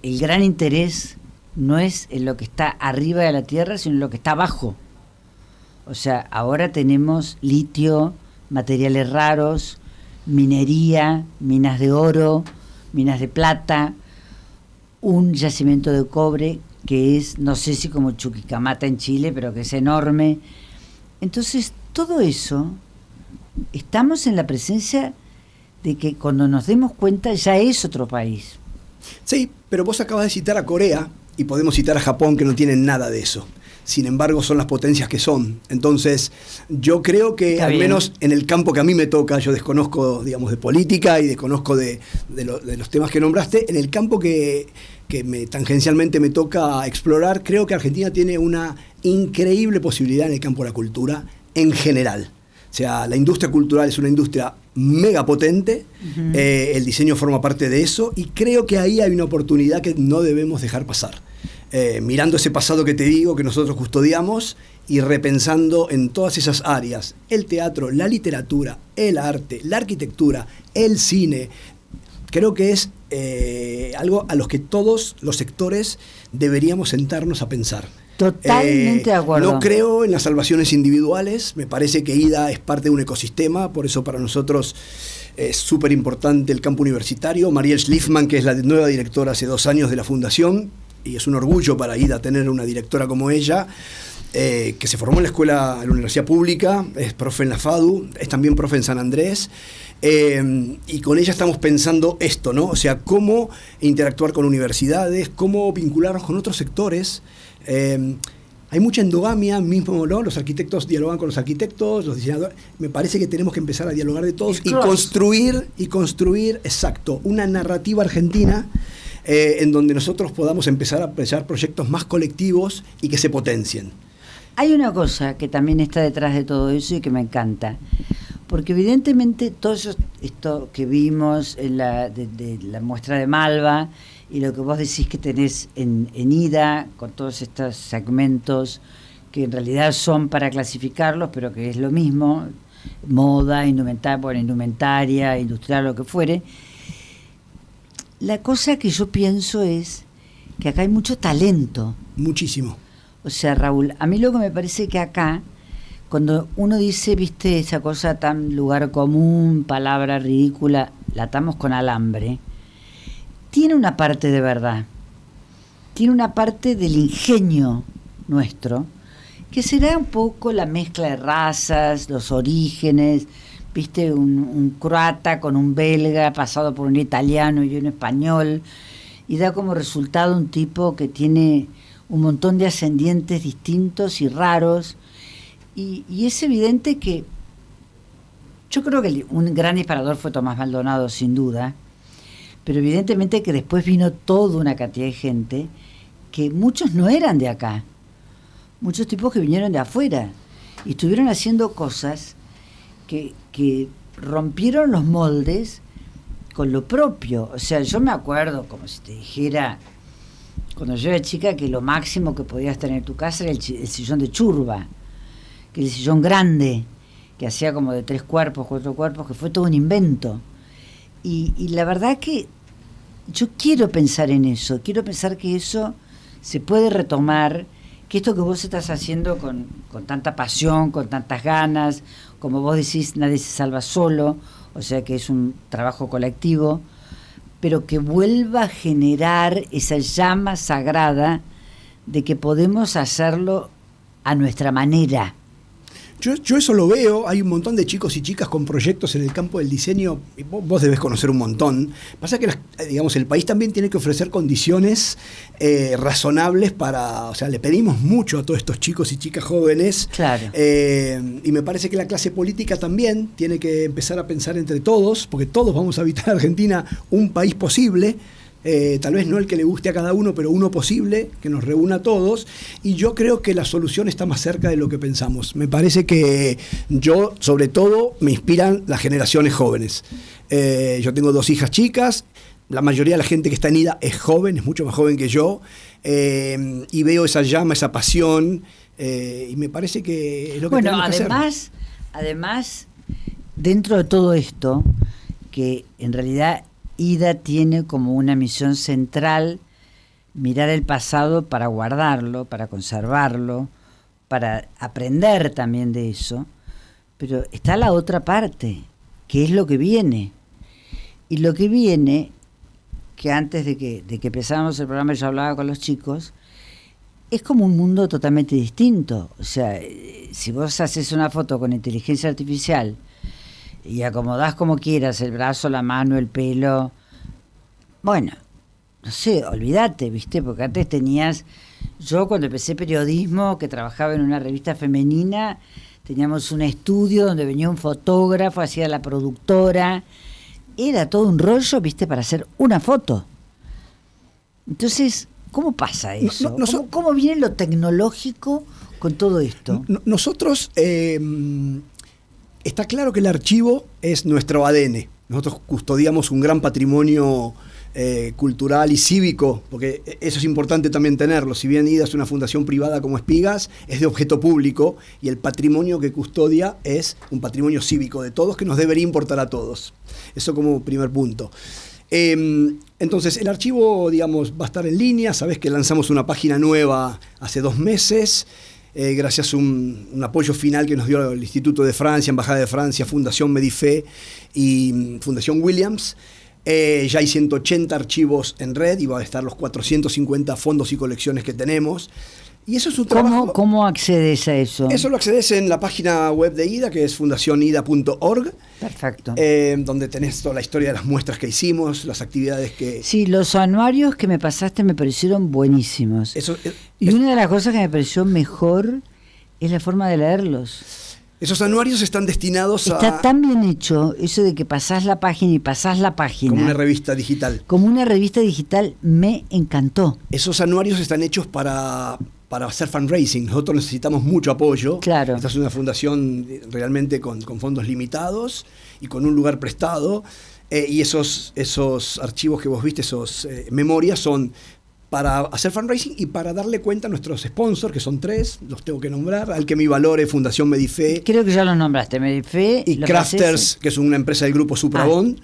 el gran interés no es en lo que está arriba de la tierra, sino en lo que está abajo. O sea, ahora tenemos litio, materiales raros, minería, minas de oro, minas de plata, un yacimiento de cobre que es, no sé si como Chuquicamata en Chile, pero que es enorme. Entonces, todo eso, estamos en la presencia de que cuando nos demos cuenta ya es otro país. Sí, pero vos acabas de citar a Corea y podemos citar a Japón, que no tienen nada de eso. Sin embargo, son las potencias que son. Entonces, yo creo que al menos en el campo que a mí me toca, yo desconozco, digamos, de política y desconozco de los temas que nombraste, en el campo que tangencialmente me toca explorar, creo que Argentina tiene una increíble posibilidad en el campo de la cultura en general. O sea, la industria cultural es una industria mega potente, uh-huh. El diseño forma parte de eso y creo que ahí hay una oportunidad que no debemos dejar pasar. Mirando ese pasado que te digo, que nosotros custodiamos y repensando en todas esas áreas, el teatro, la literatura, el arte, la arquitectura, el cine, creo que es algo a los que todos los sectores deberíamos sentarnos a pensar. Totalmente de acuerdo. No creo en las salvaciones individuales, me parece que IDA es parte de un ecosistema, por eso para nosotros es súper importante el campo universitario. Mariel Schliffman, que es la nueva directora hace 2 años de la fundación, y es un orgullo para IDA tener una directora como ella, que se formó en la universidad pública, es profe en la FADU, es también profe en San Andrés, y con ella estamos pensando esto, ¿no? O sea, cómo interactuar con universidades, cómo vincularnos con otros sectores. Hay mucha endogamia mismo, ¿no? Los arquitectos dialogan con los arquitectos, los diseñadores. Me parece que tenemos que empezar a dialogar de todos y construir, exacto, una narrativa argentina en donde nosotros podamos empezar a pensar proyectos más colectivos y que se potencien. Hay una cosa que también está detrás de todo eso y que me encanta, porque evidentemente todo esto que vimos en de la muestra de Malva y lo que vos decís que tenés en IDA, con todos estos segmentos que en realidad son para clasificarlos, pero que es lo mismo, moda, indumentaria, industrial, lo que fuere. La cosa que yo pienso es que acá hay mucho talento. Muchísimo. O sea, Raúl, a mí lo que me parece que acá, cuando uno dice, viste, esa cosa tan lugar común, palabra ridícula, la atamos con alambre, tiene una parte de verdad, tiene una parte del ingenio nuestro, que será un poco la mezcla de razas, los orígenes, viste, un croata con un belga pasado por un italiano y un español, y da como resultado un tipo que tiene un montón de ascendientes distintos y raros, y es evidente que yo creo que un gran disparador fue Tomás Maldonado, sin duda, pero evidentemente que después vino toda una cantidad de gente que muchos no eran de acá, muchos tipos que vinieron de afuera y estuvieron haciendo cosas que rompieron los moldes con lo propio. O sea, yo me acuerdo, como si te dijera, cuando yo era chica, que lo máximo que podías tener en tu casa era el sillón de churba, que el sillón grande, que hacía como de 3 cuerpos, 4 cuerpos, que fue todo un invento. Y la verdad que yo quiero pensar en eso, quiero pensar que eso se puede retomar, que esto que vos estás haciendo con tanta pasión, con tantas ganas, como vos decís, nadie se salva solo, o sea que es un trabajo colectivo, pero que vuelva a generar esa llama sagrada de que podemos hacerlo a nuestra manera. Yo eso lo veo, hay un montón de chicos y chicas con proyectos en el campo del diseño, y vos debes conocer un montón. Pasa que digamos, el país también tiene que ofrecer condiciones razonables o sea, le pedimos mucho a todos estos chicos y chicas jóvenes. Claro. Y me parece que la clase política también tiene que empezar a pensar entre todos, porque todos vamos a habitar Argentina, un país posible. Tal vez no el que le guste a cada uno, pero uno posible, que nos reúna a todos, y yo creo que la solución está más cerca de lo que pensamos. Me parece que yo, sobre todo, me inspiran las generaciones jóvenes. Yo tengo 2 hijas chicas, la mayoría de la gente que está en IDA es joven, es mucho más joven que yo, y veo esa llama, esa pasión, y me parece que es lo que tenemos que hacer. Además, dentro de todo esto, que en realidad IDA tiene como una misión central mirar el pasado para guardarlo, para conservarlo, para aprender también de eso, pero está la otra parte, que es lo que viene. Y lo que viene, que antes de que empezáramos el programa yo hablaba con los chicos, es como un mundo totalmente distinto. O sea, si vos haces una foto con inteligencia artificial y acomodás como quieras el brazo, la mano, el pelo, bueno, no sé, olvídate, ¿viste? Porque antes yo cuando empecé periodismo, que trabajaba en una revista femenina, teníamos un estudio donde venía un fotógrafo, hacía la productora, era todo un rollo, ¿viste? Para hacer una foto. Entonces, ¿cómo pasa eso? ¿Cómo viene lo tecnológico con todo esto? Nosotros... Está claro que el archivo es nuestro ADN. Nosotros custodiamos un gran patrimonio cultural y cívico, porque eso es importante también tenerlo. Si bien IDA es una fundación privada como Espigas, es de objeto público, y el patrimonio que custodia es un patrimonio cívico de todos que nos debería importar a todos. Eso como primer punto. Entonces, el archivo, digamos, va a estar en línea. Sabés que lanzamos una página nueva hace 2 meses. Gracias a un apoyo final que nos dio el Instituto de Francia, Embajada de Francia, Fundación Medife y Fundación Williams. Ya hay 180 archivos en red y va a estar los 450 fondos y colecciones que tenemos. Y eso es un trabajo. ¿Cómo accedes a eso? Eso lo accedes en la página web de IDA, que es fundacionida.org. Perfecto. Donde tenés toda la historia de las muestras que hicimos, las actividades que... Sí, los anuarios que me pasaste me parecieron buenísimos. Y una de las cosas que me pareció mejor es la forma de leerlos. Esos anuarios están destinados Está tan bien hecho eso de que pasás la página y pasás la página. Como una revista digital. Como una revista digital, me encantó. Esos anuarios están hechos para hacer fundraising. Nosotros necesitamos mucho apoyo. Claro. Esta es una fundación realmente con fondos limitados y con un lugar prestado. Y esos archivos que vos viste, esas memorias, son para hacer fundraising y para darle cuenta a nuestros sponsors, que son 3, los tengo que nombrar: Alchemy Valore, Fundación Medife. Creo que ya los nombraste, Medife. Y Crafters, que es una empresa del grupo Suprabón.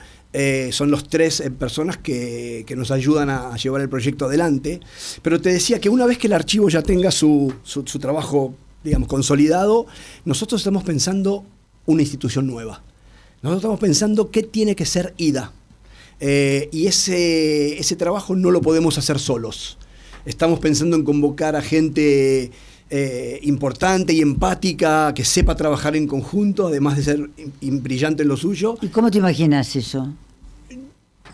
son los 3 personas que nos ayudan a llevar el proyecto adelante. Pero te decía que una vez que el archivo ya tenga su trabajo, digamos, consolidado, nosotros estamos pensando una institución nueva. Nosotros estamos pensando qué tiene que ser IDA. Y ese trabajo no lo podemos hacer solos. Estamos pensando en convocar a gente importante y empática, que sepa trabajar en conjunto, además de ser brillante en lo suyo. ¿Y cómo te imaginas eso?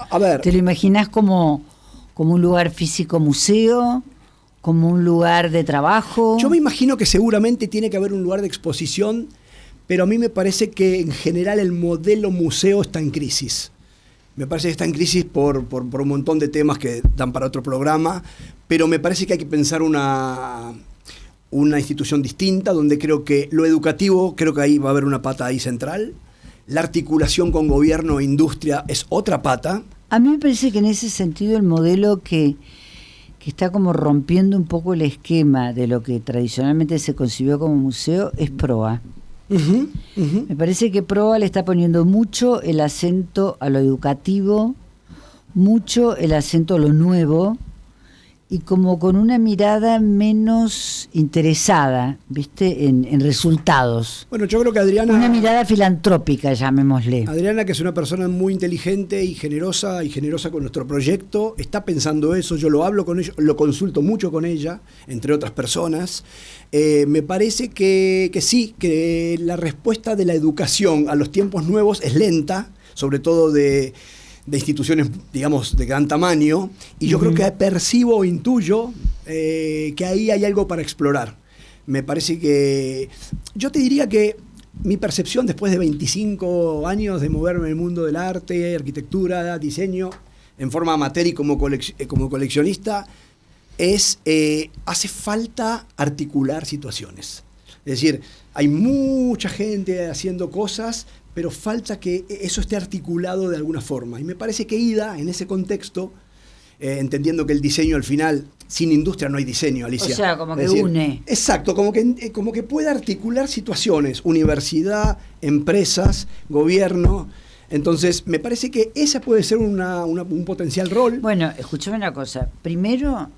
A ver. ¿Te lo imaginas como un lugar físico museo? ¿Como un lugar de trabajo? Yo me imagino que seguramente tiene que haber un lugar de exposición, pero a mí me parece que en general el modelo museo está en crisis. Me parece que está en crisis por un montón de temas que dan para otro programa, pero me parece que hay que pensar una institución distinta, donde creo que lo educativo, creo que ahí va a haber una pata ahí central. La articulación con gobierno e industria es otra pata. A mí me parece que en ese sentido el modelo que está como rompiendo un poco el esquema de lo que tradicionalmente se concibió como museo es PROA. Me parece que PROA le está poniendo mucho el acento a lo educativo, mucho el acento a lo nuevo, y como con una mirada menos interesada, ¿viste? En resultados. Bueno, yo creo que Adriana... Una mirada filantrópica, llamémosle. Adriana, que es una persona muy inteligente y generosa con nuestro proyecto, está pensando eso. Yo lo hablo con ella, lo consulto mucho con ella, entre otras personas. Me parece que sí, que la respuesta de la educación a los tiempos nuevos es lenta, sobre todo de instituciones, digamos, de gran tamaño, y yo creo que percibo o intuyo que ahí hay algo para explorar. Me parece que... Yo te diría que mi percepción después de 25 años de moverme en el mundo del arte, arquitectura, diseño, en forma amateur y como coleccionista, es hace falta articular situaciones. Es decir, hay mucha gente haciendo cosas, pero falta que eso esté articulado de alguna forma. Y me parece que IDA, en ese contexto, entendiendo que el diseño al final, sin industria no hay diseño, Alicia. O sea, como que une. Exacto, como que puede articular situaciones, universidad, empresas, gobierno. Entonces, me parece que ese puede ser un potencial rol. Bueno, escúchame una cosa. Primero,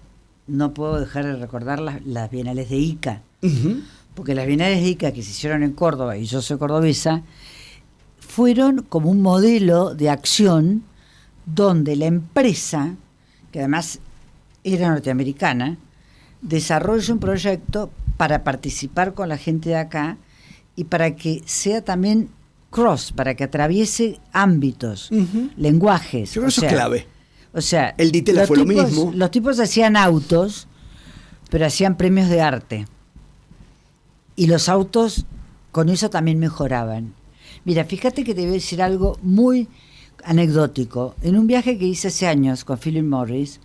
no puedo dejar de recordar las bienales de ICA. Porque las bienales de ICA que se hicieron en Córdoba, y yo soy cordobesa, fueron como un modelo de acción donde la empresa, que además era norteamericana, desarrolla un proyecto para participar con la gente de acá y para que sea también cross, para que atraviese ámbitos, lenguajes. Yo creo que eso es clave. O sea, el Ditela fue lo mismo. Los tipos hacían autos, pero hacían premios de arte. Y los autos con eso también mejoraban. Mira, fíjate que te voy a decir algo muy anecdótico. En un viaje que hice hace años con Philip Morris,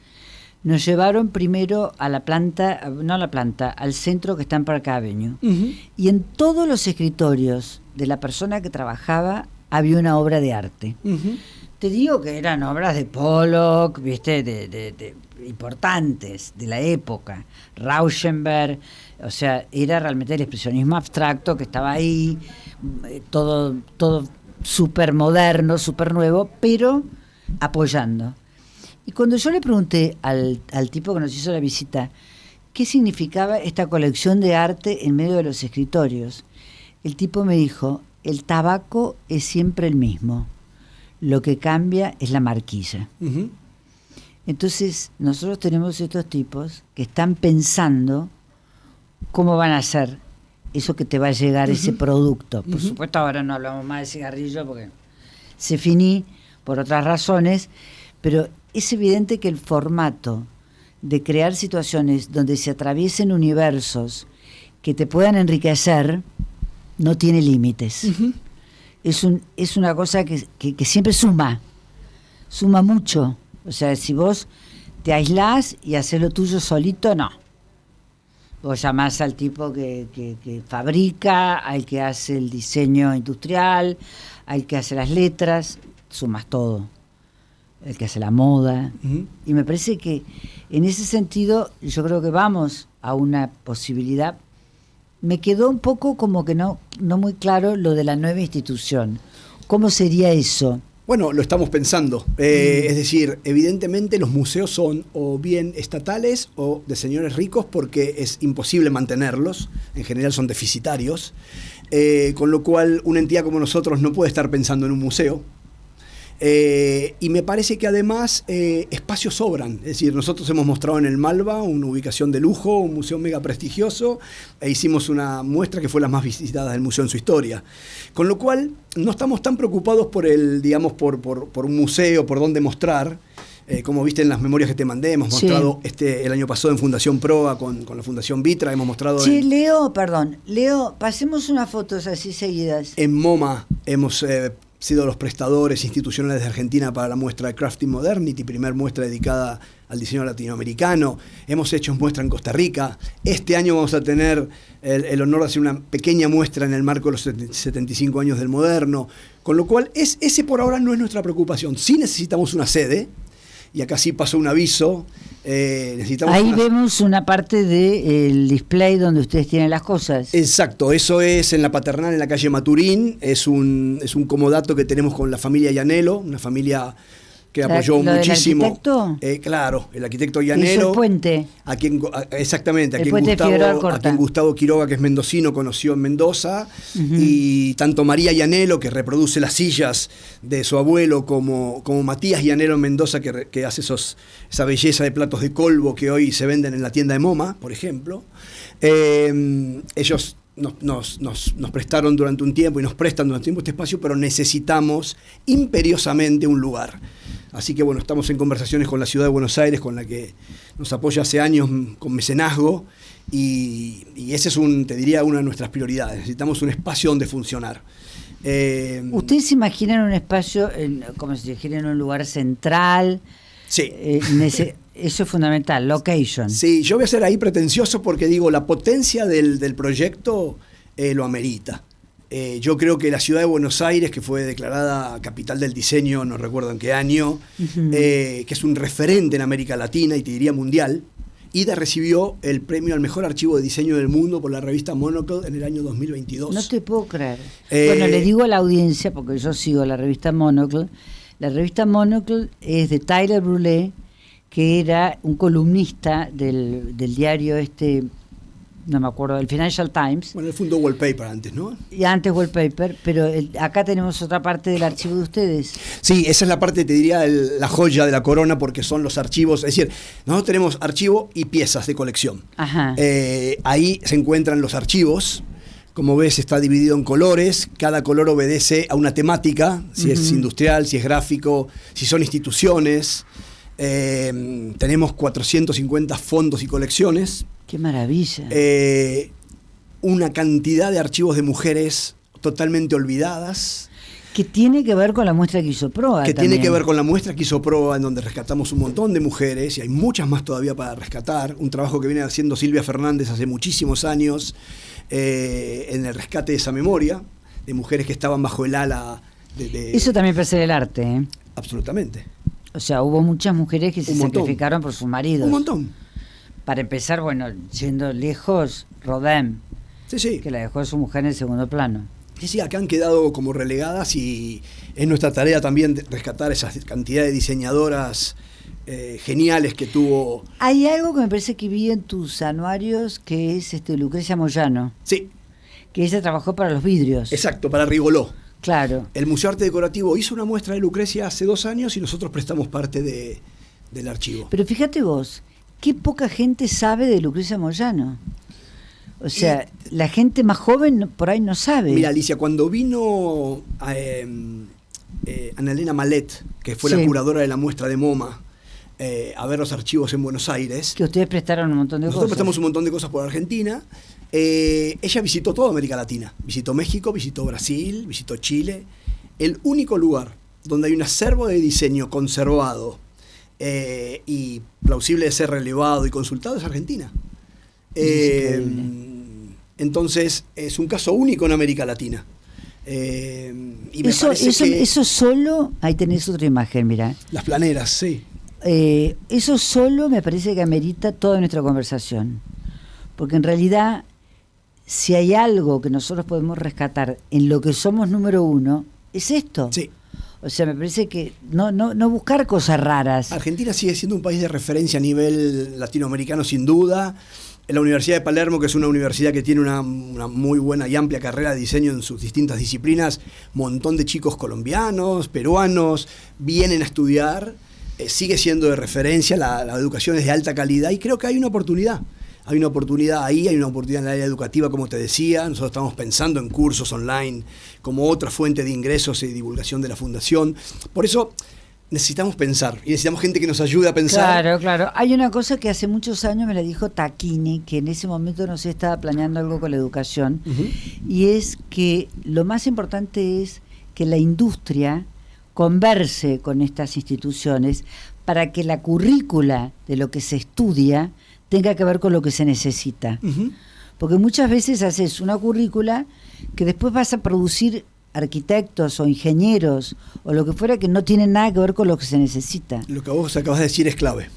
nos llevaron primero a la planta, no a la planta, al centro que está en Park Avenue. Y en todos los escritorios de la persona que trabajaba había una obra de arte. Te digo que eran obras de Pollock, ¿viste? De importantes de la época. Rauschenberg, o sea, era realmente el expresionismo abstracto que estaba ahí, todo súper moderno, súper nuevo, pero apoyando. Y cuando yo le pregunté al tipo que nos hizo la visita qué significaba esta colección de arte en medio de los escritorios, el tipo me dijo: el tabaco es siempre el mismo, lo que cambia es la marquilla. Entonces nosotros tenemos estos tipos que están pensando cómo van a hacer eso que te va a llegar, ese producto. Por supuesto ahora no hablamos más de cigarrillo porque se finí por otras razones, pero es evidente que el formato de crear situaciones donde se atraviesen universos que te puedan enriquecer no tiene límites. Es una cosa que siempre suma mucho. O sea, si vos te aislás y haces lo tuyo solito, no. Vos llamás al tipo que fabrica, al que hace el diseño industrial, al que hace las letras, sumas todo. El que hace la moda. Y me parece que en ese sentido yo creo que vamos a una posibilidad. Me quedó un poco como que no muy claro lo de la nueva institución. ¿Cómo sería eso? Bueno, lo estamos pensando. Es decir, evidentemente los museos son o bien estatales o de señores ricos porque es imposible mantenerlos. En general son deficitarios. Con lo cual una entidad como nosotros no puede estar pensando en un museo. Y me parece que además espacios sobran. Es decir, nosotros hemos mostrado en el Malva una ubicación de lujo, un museo mega prestigioso, e hicimos una muestra que fue la más visitada del museo en su historia. Con lo cual, no estamos tan preocupados por por un museo, por dónde mostrar. Como viste en las memorias que te mandé, hemos mostrado el año pasado en Fundación Proa con la Fundación Vitra, hemos mostrado... Sí, Leo, pasemos unas fotos así seguidas. En MoMA hemos sido los prestadores institucionales de Argentina para la muestra de Crafting Modernity, primer muestra dedicada al diseño latinoamericano. Hemos hecho muestra en Costa Rica. Este año vamos a tener el honor de hacer una pequeña muestra en el marco de los 75 años del moderno. Con lo cual, ese por ahora no es nuestra preocupación. Sí necesitamos una sede. Y acá sí pasó un aviso. Ahí vemos una parte del display donde ustedes tienen las cosas. Exacto, eso es en la Paternal, en la calle Maturín. Es un comodato que tenemos con la familia Llanelo, una familia que apoyó muchísimo. ¿El arquitecto? Claro, el arquitecto Llanelo. Hizo el puente. Exactamente, a el quien Gustavo Quiroga, que es mendocino, conoció en Mendoza. Y tanto María Llanelo, que reproduce las sillas de su abuelo, como Matías Llanelo en Mendoza, que hace esa belleza de platos de colbo que hoy se venden en la tienda de MoMA, por ejemplo. Ellos nos prestaron durante un tiempo y nos prestan durante un tiempo este espacio, pero necesitamos imperiosamente un lugar. Así que bueno, estamos en conversaciones con la Ciudad de Buenos Aires, con la que nos apoya hace años con mecenazgo, y ese es te diría, una de nuestras prioridades. Necesitamos un espacio donde funcionar. ¿Ustedes se imaginan un espacio, como si dijeran, en un lugar central? Sí. Eso es fundamental, location. Sí, yo voy a ser ahí pretencioso porque digo, la potencia del proyecto lo amerita. Yo creo que la ciudad de Buenos Aires, que fue declarada capital del diseño, no recuerdo en qué año, que es un referente en América Latina y te diría mundial, IDA recibió el premio al mejor archivo de diseño del mundo por la revista Monocle en el año 2022. No te puedo creer. Bueno, le digo a la audiencia, porque yo sigo la revista Monocle. La revista Monocle es de Tyler Brûlé, que era un columnista del diario no me acuerdo, el Financial Times. Bueno, él fundó Wallpaper antes, ¿no? Y antes Wallpaper, pero acá tenemos otra parte del archivo de ustedes. Sí, esa es la parte, te diría, la joya de la corona, porque son los archivos. Es decir, nosotros tenemos archivo y piezas de colección. Ajá. Ahí se encuentran los archivos. Como ves, está dividido en colores. Cada color obedece a una temática, si es industrial, si es gráfico, si son instituciones. Tenemos 450 fondos y colecciones. ¡Qué maravilla! Una cantidad de archivos de mujeres totalmente olvidadas. Que tiene que ver con la muestra que hizo Proa. Que también. tiene que ver con la muestra que hizo Proa, en donde rescatamos un montón de mujeres, y hay muchas más todavía para rescatar. Un trabajo que viene haciendo Silvia Fernández hace muchísimos años, en el rescate de esa memoria, de mujeres que estaban bajo el ala de... Eso también persigue el arte, ¿eh? Absolutamente. O sea, hubo muchas mujeres que se sacrificaron por sus maridos. Un montón. Para empezar, bueno, siendo lejos, Rodin, Sí. que la dejó a su mujer en el segundo plano. Sí, acá han quedado como relegadas, y es nuestra tarea también de rescatar esa cantidad de diseñadoras geniales que tuvo. Hay algo que me parece que vi en tus anuarios, que es Lucrecia Moyano. Sí. Que ella trabajó para los vidrios. Exacto, para Rigoló. Claro. El Museo Arte Decorativo hizo una muestra de Lucrecia hace 2 años y nosotros prestamos parte del archivo. Pero fíjate vos, qué poca gente sabe de Lucrecia Moyano. O sea, la gente más joven por ahí no sabe. Mira, Alicia, cuando vino Ana Elena Malet, que fue la curadora de la muestra de MoMA, a ver los archivos en Buenos Aires. Que ustedes prestaron un montón de cosas. Nosotros prestamos un montón de cosas por Argentina. Ella visitó toda América Latina. Visitó México, visitó Brasil, visitó Chile. El único lugar donde hay un acervo de diseño conservado y plausible de ser relevado y consultado es Argentina. Entonces es un caso único en América Latina. Y me parece que eso solo, ahí tenés otra imagen, mirá. Las planeras, sí. Eso solo me parece que amerita toda nuestra conversación. Porque en realidad, si hay algo que nosotros podemos rescatar en lo que somos número uno, es esto. Sí. O sea, me parece que no buscar cosas raras. Argentina sigue siendo un país de referencia a nivel latinoamericano, sin duda. La Universidad de Palermo, que es una universidad que tiene una muy buena y amplia carrera de diseño en sus distintas disciplinas, montón de chicos colombianos, peruanos, vienen a estudiar, sigue siendo de referencia, la educación es de alta calidad y creo que hay una oportunidad. Hay una oportunidad ahí, hay una oportunidad en el área educativa, como te decía. Nosotros estamos pensando en cursos online como otra fuente de ingresos y divulgación de la fundación. Por eso necesitamos pensar y necesitamos gente que nos ayude a pensar. Claro. Hay una cosa que hace muchos años me la dijo Taquini, que en ese momento no se estaba planeando algo con la educación, y es que lo más importante es que la industria converse con estas instituciones para que la currícula de lo que se estudia tenga que ver con lo que se necesita. Porque muchas veces haces una currícula que después vas a producir arquitectos o ingenieros o lo que fuera que no tienen nada que ver con lo que se necesita. Lo que vos acabas de decir es clave.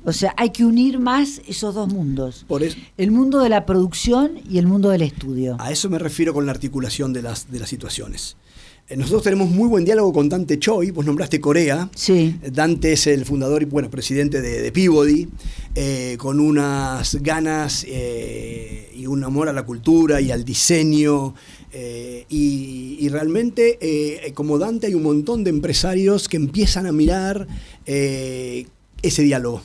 O sea, hay que unir más esos dos mundos. Por eso, el mundo de la producción y el mundo del estudio. A eso me refiero con la articulación de las situaciones. Nosotros tenemos muy buen diálogo con Dante Choi, vos nombraste Corea. Sí. Dante es el fundador y presidente de Peabody, con unas ganas y un amor a la cultura y al diseño. Y realmente, como Dante, hay un montón de empresarios que empiezan a mirar ese diálogo.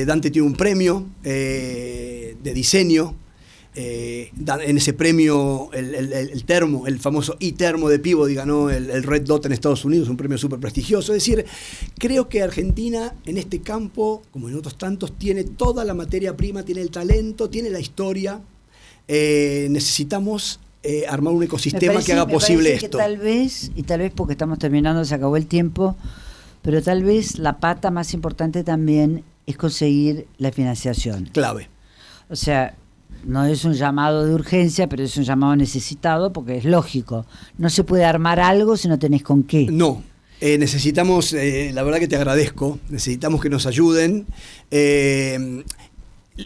Dante tiene un premio de diseño. En ese premio el famoso e-termo de Peabody ganó el Red Dot en Estados Unidos, un premio súper prestigioso. Es decir, creo que Argentina en este campo, como en otros tantos, tiene toda la materia prima, tiene el talento, tiene la historia. Necesitamos armar un ecosistema que haga posible esto. Que tal vez porque estamos terminando, se acabó el tiempo, pero tal vez la pata más importante también es conseguir la financiación. Clave. O sea, no es un llamado de urgencia, pero es un llamado necesitado porque es lógico. No se puede armar algo si no tenés con qué. No. Necesitamos, la verdad que te agradezco, necesitamos que nos ayuden.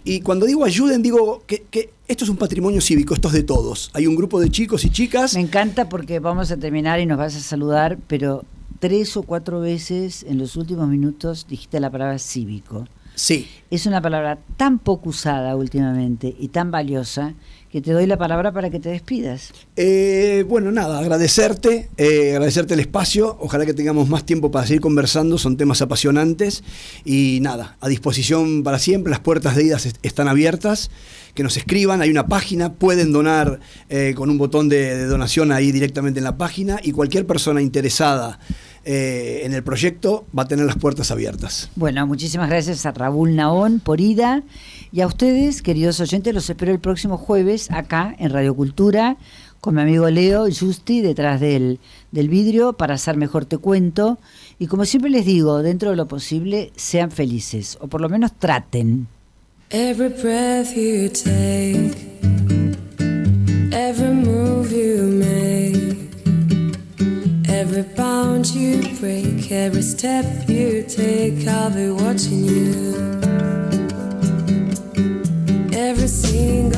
Y cuando digo ayuden, digo que esto es un patrimonio cívico, esto es de todos. Hay un grupo de chicos y chicas. Me encanta porque vamos a terminar y nos vas a saludar, pero 3 o 4 veces en los últimos minutos dijiste la palabra cívico. Sí. Es una palabra tan poco usada últimamente y tan valiosa que te doy la palabra para que te despidas. Agradecerte el espacio. Ojalá que tengamos más tiempo para seguir conversando. Son temas apasionantes. Y a disposición para siempre. Las puertas de ida están abiertas. Que nos escriban. Hay una página. Pueden donar con un botón de donación ahí directamente en la página. Y cualquier persona interesada en el proyecto va a tener las puertas abiertas. Bueno, muchísimas gracias a Raúl Nahón por ida y a ustedes, queridos oyentes, los espero el próximo jueves acá en Radio Cultura con mi amigo Leo Justi detrás del vidrio para hacer Mejor Te Cuento y como siempre les digo, dentro de lo posible, sean felices o por lo menos traten. Every breath you take, every move you make, every bound you break, every step you take, I'll be watching you. Every single